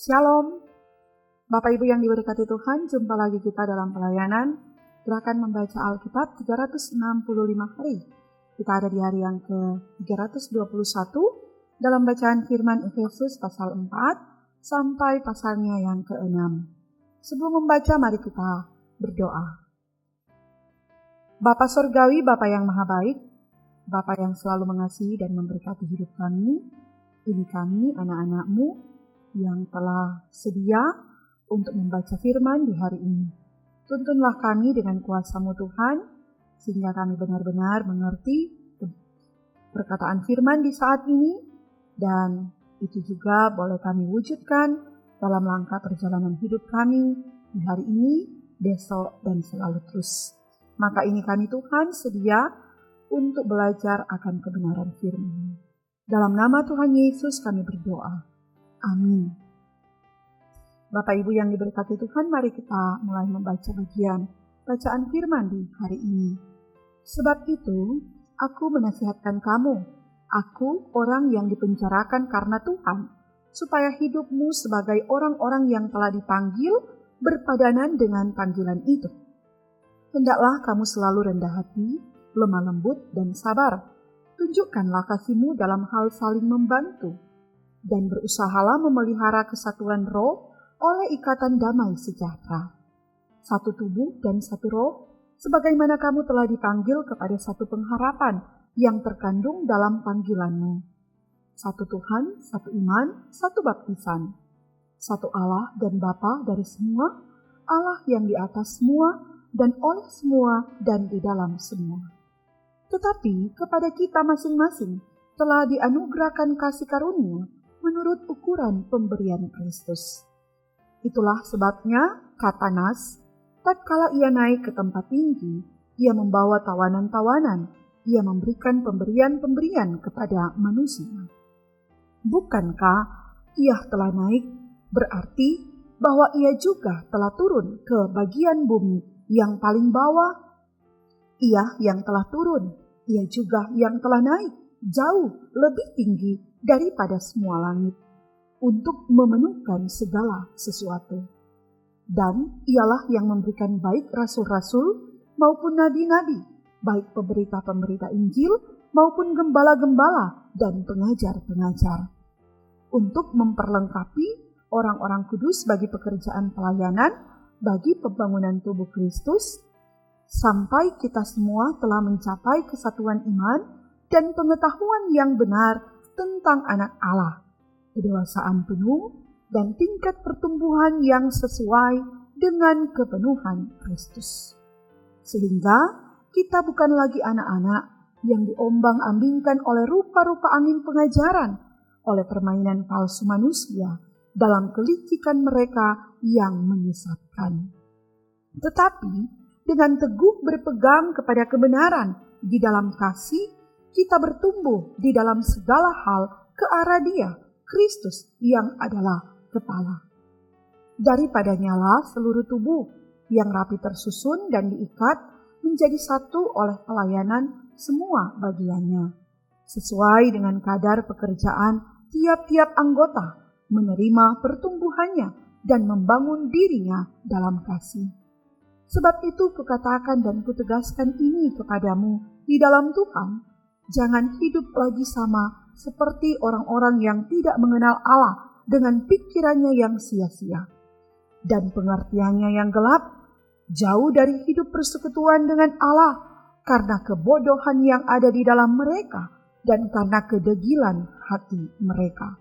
Shalom, Bapak Ibu yang diberkati Tuhan, jumpa lagi kita dalam pelayanan Gerakan Membaca Alkitab 365 hari. Kita ada di hari yang ke-321 dalam bacaan firman Efesus pasal 4 sampai pasalnya yang ke-6. Sebelum membaca, mari kita berdoa. Bapa Surgawi, Bapa yang Maha Baik, Bapa yang selalu mengasihi dan memberkati hidup kami, ini kami anak-anak-Mu yang telah sedia untuk membaca firman di hari ini. Tuntunlah kami dengan kuasa-Mu Tuhan, sehingga kami benar-benar mengerti perkataan firman di saat ini, dan itu juga boleh kami wujudkan dalam langkah perjalanan hidup kami di hari ini, besok, dan selalu terus. Maka ini kami Tuhan sedia untuk belajar akan kebenaran firman. Dalam nama Tuhan Yesus kami berdoa. Amin. Bapak Ibu yang diberkati Tuhan, mari kita mulai membaca bagian bacaan firman di hari ini. Sebab itu, aku menasihatkan kamu, aku orang yang dipenjarakan karena Tuhan, supaya hidupmu sebagai orang-orang yang telah dipanggil berpadanan dengan panggilan itu. Hendaklah kamu selalu rendah hati, lemah lembut, dan sabar. Tunjukkanlah kasih-Mu dalam hal saling membantu, dan berusahalah memelihara kesatuan roh oleh ikatan damai sejahtera. Satu tubuh dan satu roh, sebagaimana kamu telah dipanggil kepada satu pengharapan yang terkandung dalam panggilan-Mu. Satu Tuhan, satu iman, satu baptisan. Satu Allah dan Bapa dari semua, Allah yang di atas semua, dan oleh semua, dan di dalam semua. Tetapi kepada kita masing-masing telah dianugerahkan kasih karunia menurut ukuran pemberian Kristus. Itulah sebabnya kata Nas, tatkala ia naik ke tempat tinggi, ia membawa tawanan-tawanan, ia memberikan pemberian-pemberian kepada manusia. Bukankah ia telah naik, berarti bahwa ia juga telah turun ke bagian bumi yang paling bawah? Ia yang telah turun, ia juga yang telah naik jauh lebih tinggi daripada semua langit, untuk memenuhkan segala sesuatu. Dan ialah yang memberikan baik rasul-rasul maupun nabi-nabi, baik pemberita-pemberita Injil maupun gembala-gembala dan pengajar-pengajar, untuk memperlengkapi orang-orang kudus bagi pekerjaan pelayanan, bagi pembangunan tubuh Kristus, sampai kita semua telah mencapai kesatuan iman dan pengetahuan yang benar tentang anak Allah, kedewasaan penuh, dan tingkat pertumbuhan yang sesuai dengan kepenuhan Kristus. Sehingga kita bukan lagi anak-anak yang diombang-ambingkan oleh rupa-rupa angin pengajaran, oleh permainan palsu manusia dalam kelicikan mereka yang menyesatkan. Tetapi dengan teguh berpegang kepada kebenaran di dalam kasih, kita bertumbuh di dalam segala hal ke arah Dia, Kristus yang adalah kepala. Daripadanya lah seluruh tubuh yang rapi tersusun dan diikat menjadi satu oleh pelayanan semua bagiannya, sesuai dengan kadar pekerjaan tiap-tiap anggota, menerima pertumbuhannya dan membangun dirinya dalam kasih. Sebab itu kukatakan dan kutegaskan ini kepadamu di dalam Tuhan, jangan hidup lagi sama seperti orang-orang yang tidak mengenal Allah dengan pikirannya yang sia-sia dan pengertiannya yang gelap, jauh dari hidup persekutuan dengan Allah karena kebodohan yang ada di dalam mereka dan karena kedegilan hati mereka.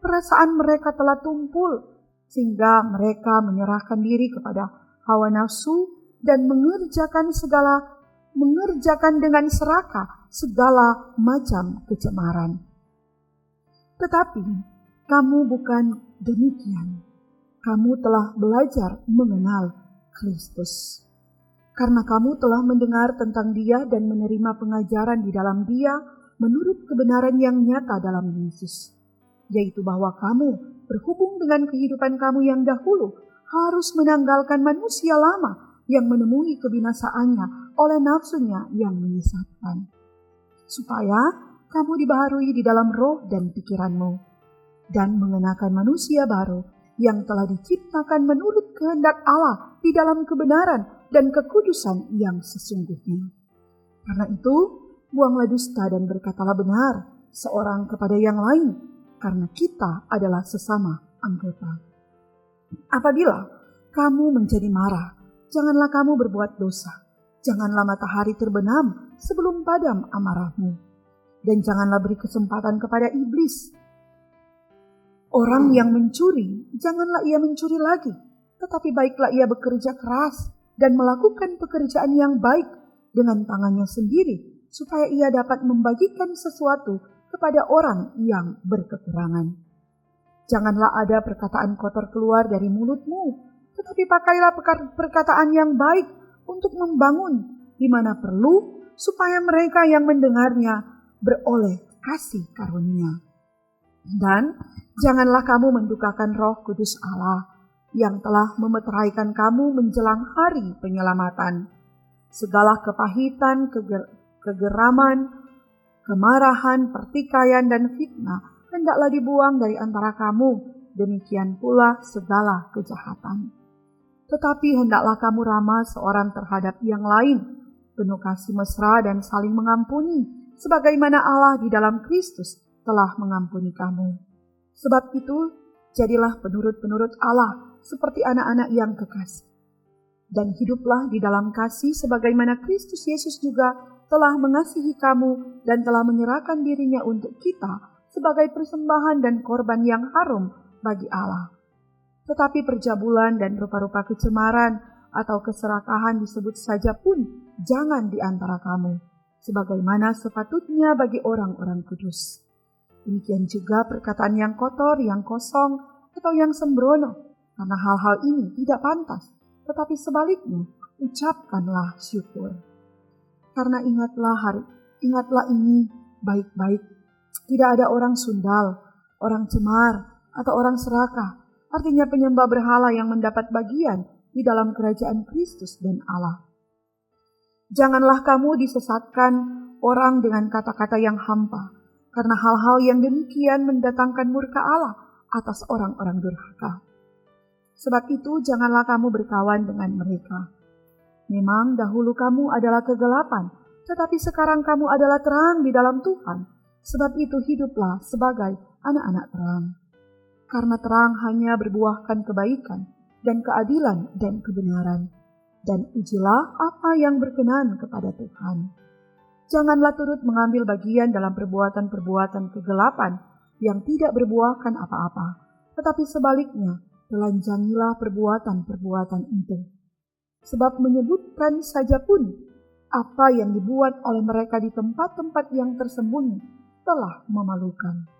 Perasaan mereka telah tumpul sehingga mereka menyerahkan diri kepada hawa nafsu dan mengerjakan dengan serakah segala macam kecemaran. Tetapi kamu bukan demikian. Kamu telah belajar mengenal Kristus. Karena kamu telah mendengar tentang Dia dan menerima pengajaran di dalam Dia menurut kebenaran yang nyata dalam Yesus, yaitu bahwa kamu berhubung dengan kehidupan kamu yang dahulu harus menanggalkan manusia lama yang menemui kebinasaannya oleh nafsunya yang menyesatkan, supaya kamu dibaharui di dalam roh dan pikiranmu, dan mengenakan manusia baru yang telah diciptakan menurut kehendak Allah di dalam kebenaran dan kekudusan yang sesungguhnya. Karena itu, buanglah dusta dan berkatalah benar seorang kepada yang lain, karena kita adalah sesama anggota. Apabila kamu menjadi marah, janganlah kamu berbuat dosa. Janganlah matahari terbenam sebelum padam amarahmu. Dan janganlah beri kesempatan kepada iblis. Orang yang mencuri, janganlah ia mencuri lagi, tetapi baiklah ia bekerja keras dan melakukan pekerjaan yang baik dengan tangannya sendiri, supaya ia dapat membagikan sesuatu kepada orang yang berkekurangan. Janganlah ada perkataan kotor keluar dari mulutmu, tetapi pakailah perkataan yang baik untuk membangun di mana perlu, supaya mereka yang mendengarnya beroleh kasih karunia. Dan janganlah kamu mendukakan Roh Kudus Allah yang telah memeteraikan kamu menjelang hari penyelamatan. Segala kepahitan, kegeraman, kemarahan, pertikaian, dan fitnah hendaklah dibuang dari antara kamu, demikian pula segala kejahatan. Tetapi hendaklah kamu ramah seorang terhadap yang lain, penuh kasih mesra dan saling mengampuni, sebagaimana Allah di dalam Kristus telah mengampuni kamu. Sebab itu, jadilah penurut-penurut Allah seperti anak-anak yang kekasih. Dan hiduplah di dalam kasih sebagaimana Kristus Yesus juga telah mengasihi kamu dan telah menyerahkan dirinya untuk kita sebagai persembahan dan korban yang harum bagi Allah. Tetapi perjabulan dan rupa-rupa kecemaran atau keserakahan disebut saja pun jangan di antara kamu, sebagaimana sepatutnya bagi orang-orang kudus. Demikian juga perkataan yang kotor, yang kosong, atau yang sembrono, karena hal-hal ini tidak pantas, tetapi sebaliknya ucapkanlah syukur. Karena ingatlah ini baik-baik. Tidak ada orang sundal, orang cemar, atau orang serakah, artinya penyembah berhala yang mendapat bagian di dalam kerajaan Kristus dan Allah. Janganlah kamu disesatkan orang dengan kata-kata yang hampa, karena hal-hal yang demikian mendatangkan murka Allah atas orang-orang durhaka. Sebab itu janganlah kamu berkawan dengan mereka. Memang dahulu kamu adalah kegelapan, tetapi sekarang kamu adalah terang di dalam Tuhan. Sebab itu hiduplah sebagai anak-anak terang. Karena terang hanya berbuahkan kebaikan dan keadilan dan kebenaran. Dan ujilah apa yang berkenan kepada Tuhan. Janganlah turut mengambil bagian dalam perbuatan-perbuatan kegelapan yang tidak berbuahkan apa-apa, tetapi sebaliknya telanjangilah perbuatan-perbuatan itu. Sebab menyebutkan saja pun apa yang dibuat oleh mereka di tempat-tempat yang tersembunyi telah memalukan.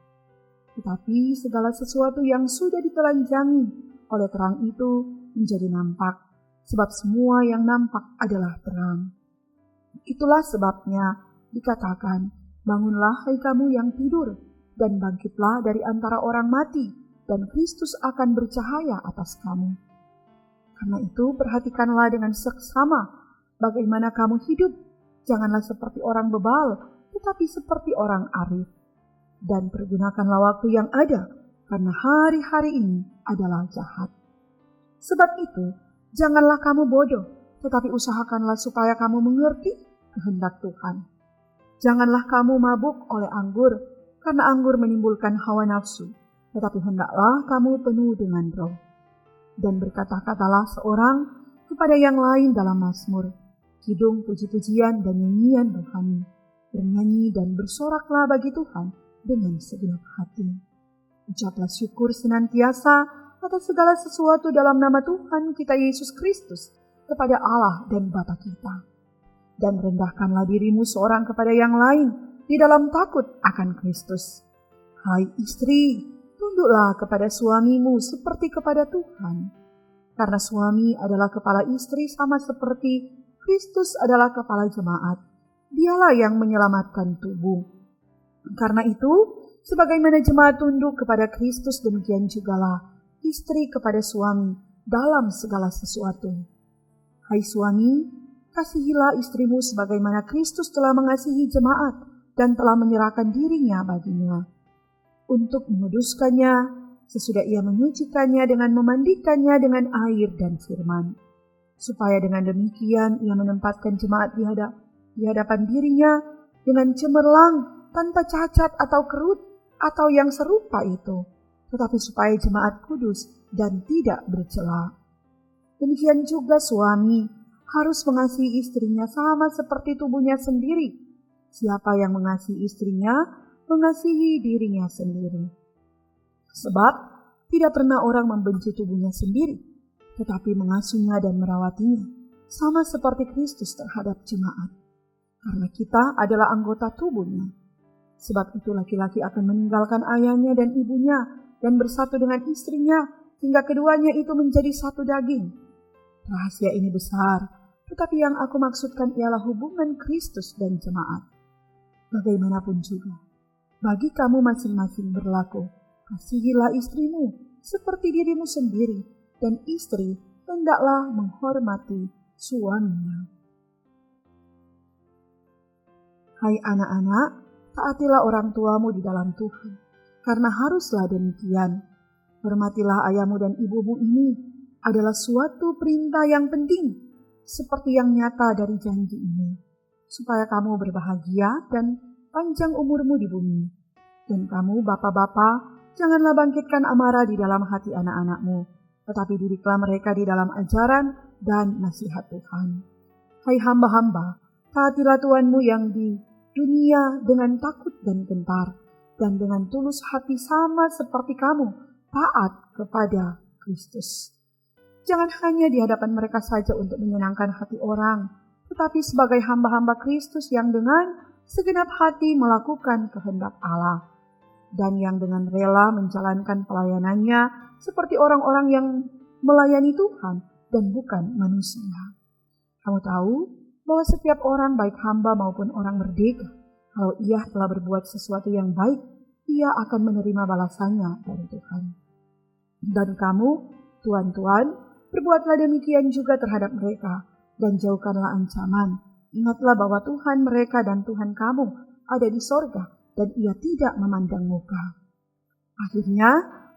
Tetapi segala sesuatu yang sudah ditelanjangi oleh terang itu menjadi nampak, sebab semua yang nampak adalah terang. Itulah sebabnya dikatakan, bangunlah hai kamu yang tidur, dan bangkitlah dari antara orang mati, dan Kristus akan bercahaya atas kamu. Karena itu perhatikanlah dengan seksama bagaimana kamu hidup, janganlah seperti orang bebal, tetapi seperti orang arif. Dan pergunakanlah waktu yang ada, karena hari-hari ini adalah jahat. Sebab itu, janganlah kamu bodoh, tetapi usahakanlah supaya kamu mengerti kehendak Tuhan. Janganlah kamu mabuk oleh anggur, karena anggur menimbulkan hawa nafsu, tetapi hendaklah kamu penuh dengan Roh. Dan berkata-katalah seorang kepada yang lain dalam mazmur, kidung puji-pujian dan nyanyian rohani. Bernyanyi dan bersoraklah bagi Tuhan dengan segenap hati. Ucaplah syukur senantiasa atas segala sesuatu dalam nama Tuhan kita Yesus Kristus kepada Allah dan Bapa kita. Dan rendahkanlah dirimu seorang kepada yang lain di dalam takut akan Kristus. Hai istri, tunduklah kepada suamimu seperti kepada Tuhan. Karena suami adalah kepala istri sama seperti Kristus adalah kepala jemaat. Dialah yang menyelamatkan tubuh. Karena itu, sebagaimana jemaat tunduk kepada Kristus, demikian jugalah istri kepada suami dalam segala sesuatu. Hai suami, kasihilah istrimu sebagaimana Kristus telah mengasihi jemaat dan telah menyerahkan dirinya baginya, untuk menguduskannya sesudah ia menyucikannya dengan memandikannya dengan air dan firman, supaya dengan demikian ia menempatkan jemaat di hadapan dirinya dengan cemerlang, tanpa cacat atau kerut atau yang serupa itu, tetapi supaya jemaat kudus dan tidak bercela. Demikian juga suami harus mengasihi istrinya sama seperti tubuhnya sendiri. Siapa yang mengasihi istrinya, mengasihi dirinya sendiri. Sebab tidak pernah orang membenci tubuhnya sendiri, tetapi mengasuhnya dan merawatinya, sama seperti Kristus terhadap jemaat. Karena kita adalah anggota tubuhnya. Sebab itu laki-laki akan meninggalkan ayahnya dan ibunya dan bersatu dengan istrinya, hingga keduanya itu menjadi satu daging. Rahasia ini besar, tetapi yang aku maksudkan ialah hubungan Kristus dan jemaat. Bagaimanapun juga, bagi kamu masing-masing berlaku, kasihilah istrimu seperti dirimu sendiri, dan istri hendaklah menghormati suaminya. Hai anak-anak, taatilah orang tuamu di dalam Tuhan, karena haruslah demikian. Hormatilah ayahmu dan ibumu, ini adalah suatu perintah yang penting, seperti yang nyata dari janji ini, supaya kamu berbahagia dan panjang umurmu di bumi. Dan kamu, bapak-bapak, janganlah bangkitkan amarah di dalam hati anak-anakmu, tetapi didiklah mereka di dalam ajaran dan nasihat Tuhan. Hai hamba-hamba, taatilah Tuhanmu yang di dunia dengan takut dan gentar, dan dengan tulus hati sama seperti kamu taat kepada Kristus. Jangan hanya di hadapan mereka saja untuk menyenangkan hati orang, tetapi sebagai hamba-hamba Kristus yang dengan segenap hati melakukan kehendak Allah, dan yang dengan rela menjalankan pelayanannya seperti orang-orang yang melayani Tuhan dan bukan manusia. Kamu tahu bahwa setiap orang, baik hamba maupun orang merdeka, kalau ia telah berbuat sesuatu yang baik, ia akan menerima balasannya dari Tuhan. Dan kamu, tuan-tuan, berbuatlah demikian juga terhadap mereka, dan jauhkanlah ancaman. Ingatlah bahwa Tuhan mereka dan Tuhan kamu ada di sorga, dan ia tidak memandang muka. Akhirnya,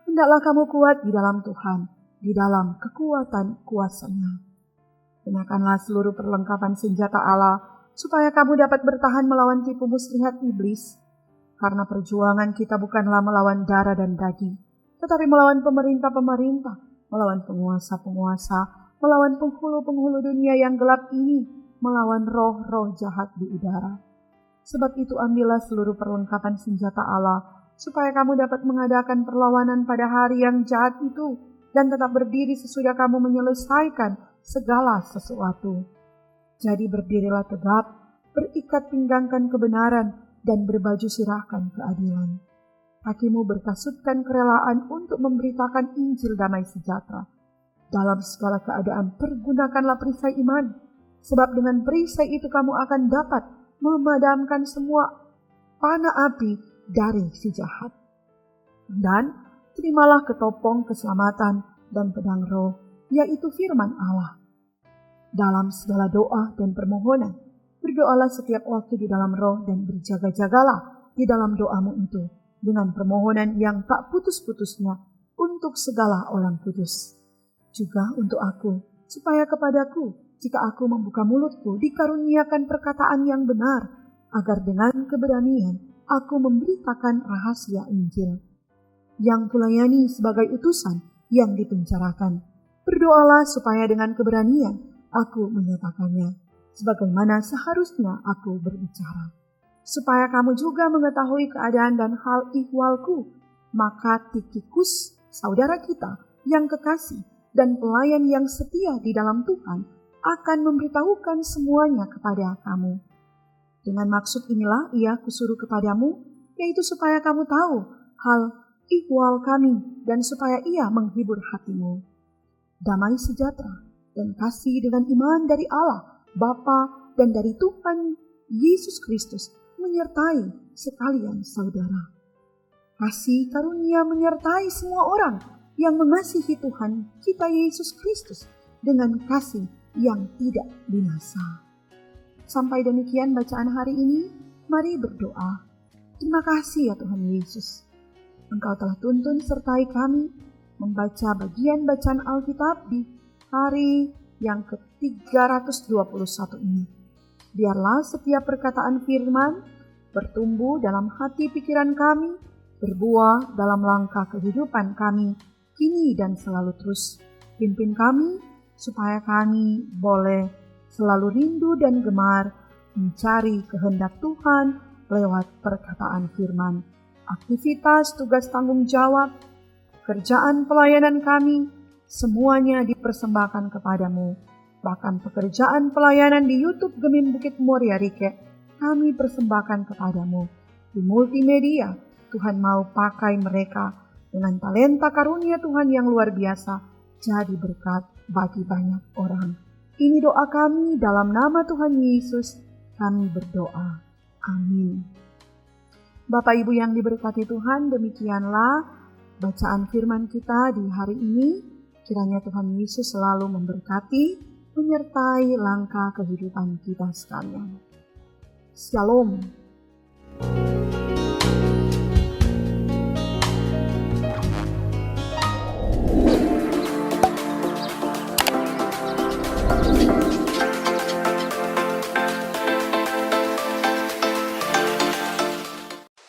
hendaklah kamu kuat di dalam Tuhan, di dalam kekuatan kuasa-Nya. Kenakanlah seluruh perlengkapan senjata Allah, supaya kamu dapat bertahan melawan tipu muslihat iblis. Karena perjuangan kita bukanlah melawan darah dan daging, tetapi melawan pemerintah-pemerintah, melawan penguasa-penguasa, melawan penghulu-penghulu dunia yang gelap ini, melawan roh-roh jahat di udara. Sebab itu ambillah seluruh perlengkapan senjata Allah, supaya kamu dapat mengadakan perlawanan pada hari yang jahat itu, dan tetap berdiri sesudah kamu menyelesaikan segala sesuatu. Jadi berdirilah tegap, berikat pinggangkan kebenaran, dan berbaju sirahkan keadilan. Kakimu berkasutkan kerelaan untuk memberitakan Injil damai sejahtera. Dalam segala keadaan pergunakanlah perisai iman, sebab dengan perisai itu kamu akan dapat memadamkan semua panah api dari si jahat. Dan terimalah ketopong keselamatan dan pedang roh, yaitu firman Allah. Dalam segala doa dan permohonan, berdoalah setiap waktu di dalam roh dan berjaga-jagalah di dalam doamu itu dengan permohonan yang tak putus-putusnya untuk segala orang kudus. Juga untuk aku, supaya kepadaku, jika aku membuka mulutku, dikaruniakan perkataan yang benar, agar dengan keberanian aku memberitakan rahasia Injil, yang kulayani sebagai utusan yang dipenjarakan. Berdoalah supaya dengan keberanian aku menyatakannya, sebagaimana seharusnya aku berbicara. Supaya kamu juga mengetahui keadaan dan hal ihwalku, maka Tikhikus, saudara kita yang kekasih dan pelayan yang setia di dalam Tuhan, akan memberitahukan semuanya kepada kamu. Dengan maksud inilah ia kusuruh kepadamu, yaitu supaya kamu tahu hal ihwal kami dan supaya ia menghibur hatimu. Damai sejahtera dan kasih dengan iman dari Allah, Bapa dan dari Tuhan Yesus Kristus menyertai sekalian saudara. Kasih karunia menyertai semua orang yang mengasihi Tuhan kita Yesus Kristus dengan kasih yang tidak binasa. Sampai demikian bacaan hari ini, mari berdoa. Terima kasih ya Tuhan Yesus. Engkau telah tuntun sertai kami membaca bagian bacaan Alkitab di hari yang ke-321 ini. Biarlah setiap perkataan firman bertumbuh dalam hati pikiran kami, berbuah dalam langkah kehidupan kami, kini dan selalu terus. Pimpin kami, supaya kami boleh selalu rindu dan gemar mencari kehendak Tuhan lewat perkataan firman. Aktivitas, tugas tanggung jawab, kerjaan pelayanan kami, semuanya dipersembahkan kepadamu. Bahkan pekerjaan pelayanan di YouTube Gemim Bukit Muria Rike, kami persembahkan kepadamu. Di multimedia, Tuhan mau pakai mereka dengan talenta karunia Tuhan yang luar biasa, jadi berkat bagi banyak orang. Ini doa kami dalam nama Tuhan Yesus, kami berdoa. Amin. Bapak Ibu yang diberkati Tuhan, demikianlah bacaan firman kita di hari ini. Kiranya Tuhan Yesus selalu memberkati, menyertai langkah kehidupan kita sekalian. Shalom.